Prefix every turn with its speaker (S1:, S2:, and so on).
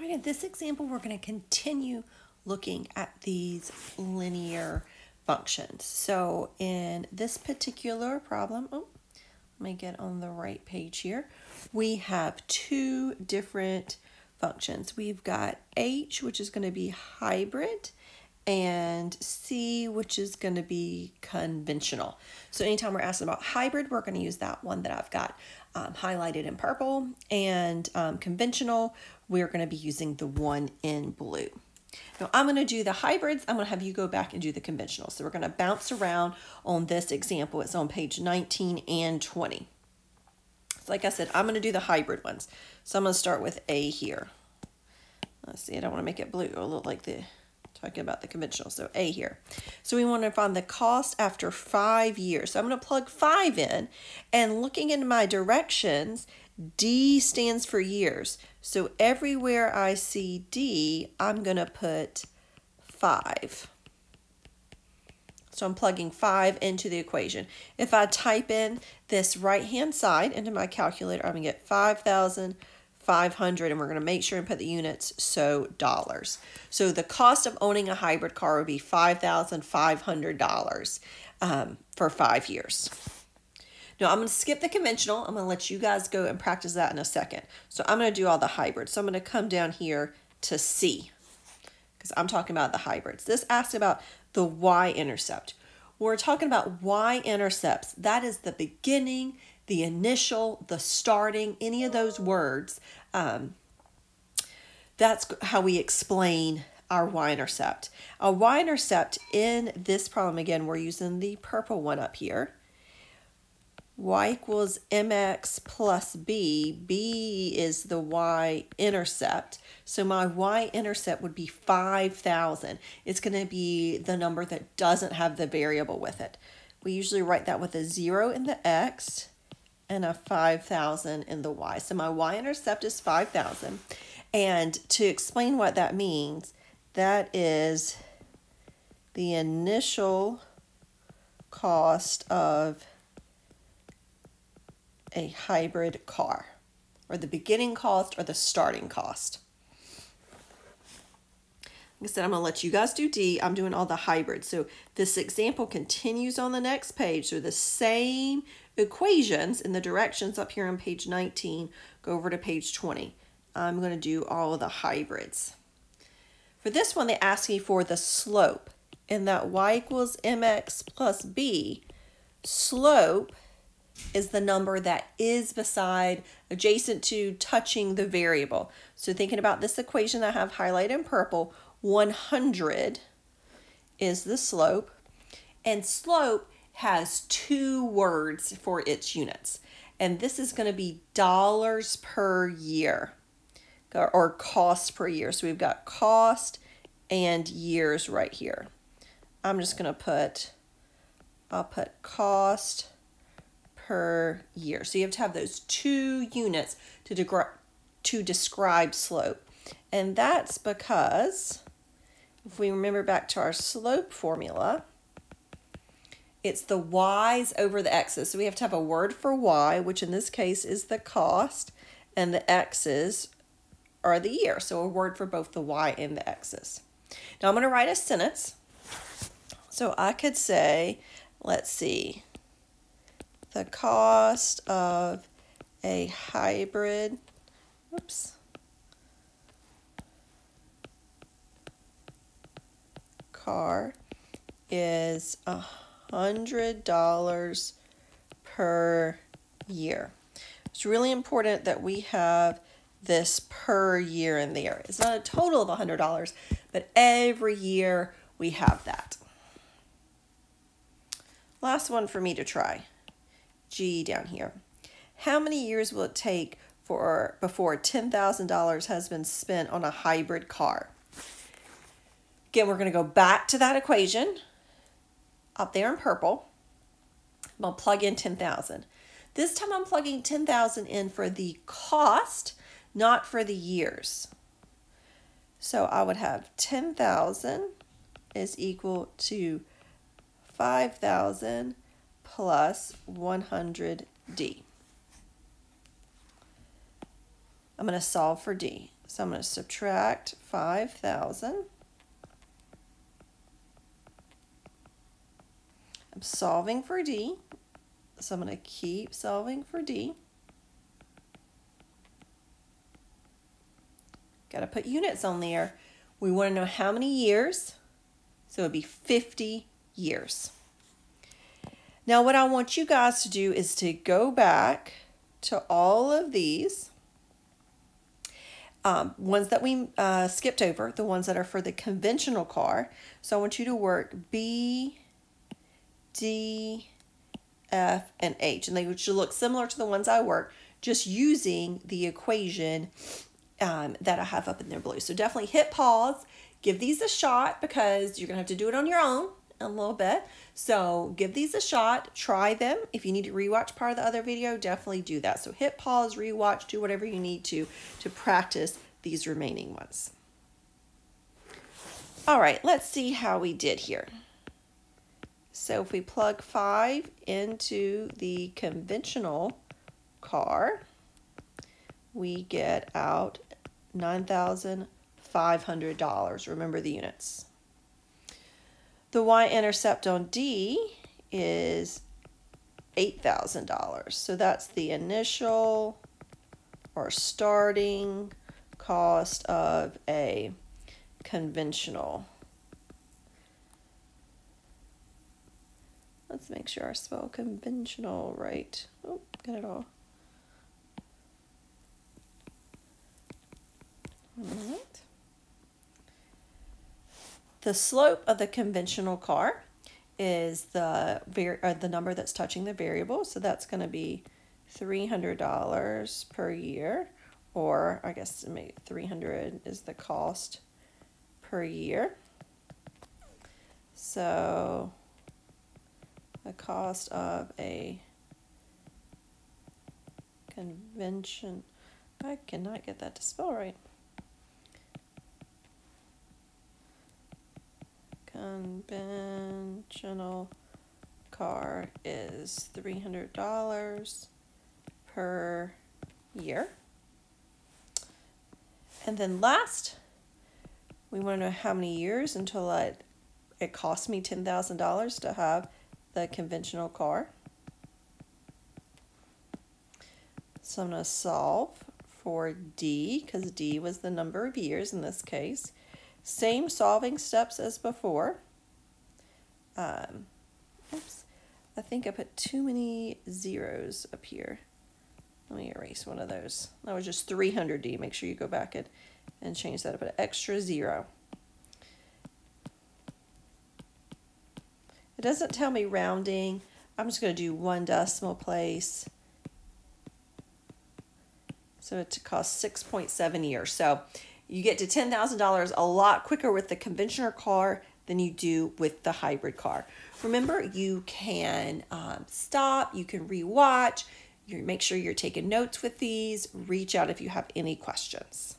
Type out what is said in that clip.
S1: right, in this example, we're going to continue looking at these linear functions. So in this particular problem, let me get on the right page here. We have two different functions. We've got h, which is going to be hybrid, and c, which is going to be conventional. So anytime we're asking about hybrid, we're going to use that one that I've got highlighted in purple, and conventional, we're going to be using the one in blue. Now I'm going to do the hybrids. I'm going to have you go back and do the conventional. So we're going to bounce around on this example. It's on page 19 and 20. So like I said, I'm going to do the hybrid ones. So I'm going to start with A here. Let's see, I don't want to make it blue. It'll look like talking about the conventional. So A here. So we want to find the cost after 5 years. So I'm going to plug 5 in, and looking into my directions, D stands for years. So everywhere I see D, I'm going to put 5. So I'm plugging 5 into the equation. If I type in this right-hand side into my calculator, I'm going to get 5,500, and we're going to make sure and put the units, so dollars. So the cost of owning a hybrid car would be $5,500 for 5 years. Now I'm going to skip the conventional. I'm going to let you guys go and practice that in a second. So I'm going to do all the hybrids. So I'm going to come down here to C, because I'm talking about the hybrids. This asks about the y-intercept. When we're talking about y-intercepts, that is the beginning, the initial, the starting, any of those words. That's how we explain our y-intercept. A y-intercept in this problem, again, we're using the purple one up here. Y equals mx plus b. B is the y-intercept. So my y-intercept would be 5,000. It's going to be the number that doesn't have the variable with it. We usually write that with a 0 in the x and a 5,000 in the y. So my y-intercept is 5,000. And to explain what that means, that is the initial cost of a hybrid car, or the beginning cost or the starting cost. Like I said, I'm going to let you guys do D. I'm doing all the hybrids. So this example continues on the next page. So the same equations in the directions up here on page 19 go over to page 20. I'm going to do all of the hybrids. For this one, they ask me for the slope, and that y equals mx plus b. Slope is the number that is beside, adjacent to, touching the variable. So thinking about this equation that I have highlighted in purple, 100 is the slope, and slope has 2 words for its units, and this is going to be dollars per year, or cost per year. So we've got cost and years right here. I'm just going to I'll put cost per year. So you have to have those 2 units to describe slope. And that's because if we remember back to our slope formula, it's the y's over the x's. So we have to have a word for y, which in this case is the cost, and the x's are the year. So a word for both the y and the x's. Now I'm going to write a sentence. So I could say, let's see, the cost of a hybrid, car is $100 per year. It's really important that we have this per year in there. It's not a total of $100, but every year we have that. Last one for me to try. G down here. How many years will it take before $10,000 has been spent on a hybrid car? Again, we're going to go back to that equation up there in purple. I'm going to plug in 10,000. This time I'm plugging 10,000 in for the cost, not for the years. So I would have 10,000 is equal to 5,000 plus 100D. I'm going to solve for D. So I'm going to subtract 5,000. I'm solving for D. So I'm going to keep solving for D. Got to put units on there. We want to know how many years. So it would be 50 years. Now what I want you guys to do is to go back to all of these ones that we skipped over, the ones that are for the conventional car. So I want you to work B, D, F, and H. And they should look similar to the ones I worked, just using the equation that I have up in there blue. So definitely hit pause, give these a shot, because you're going to have to do it on your own a little bit. So give these a shot, try them. If you need to rewatch part of the other video, definitely do that. So hit pause, rewatch, do whatever you need to practice these remaining ones. All right, let's see how we did here. So if we plug 5 into the conventional car, we get out $9,500. Remember the units. The y-intercept on D is $8,000. So that's the initial or starting cost of a conventional. Let's make sure I spell conventional right. Oh, got it all. All right. The slope of the conventional car is the number that's touching the variable. So that's going to be $300 per year, or I guess maybe 300 is the cost per year. So the cost of a convention, I cannot get that to spell right. Conventional car is $300 per year. And then last, we want to know how many years until it cost me $10,000 to have the conventional car. So I'm going to solve for D, because D was the number of years in this case. Same solving steps as before. Oops, I think I put too many zeros up here. Let me erase one of those. That was just 300D. Make sure you go back and change that. I put an extra 0. It doesn't tell me rounding. I'm just going to do 1 decimal place. So it costs 6.7 years. So you get to $10,000 a lot quicker with the conventional car than you do with the hybrid car. Remember, you can stop, you can rewatch, make sure you're taking notes with these. Reach out if you have any questions.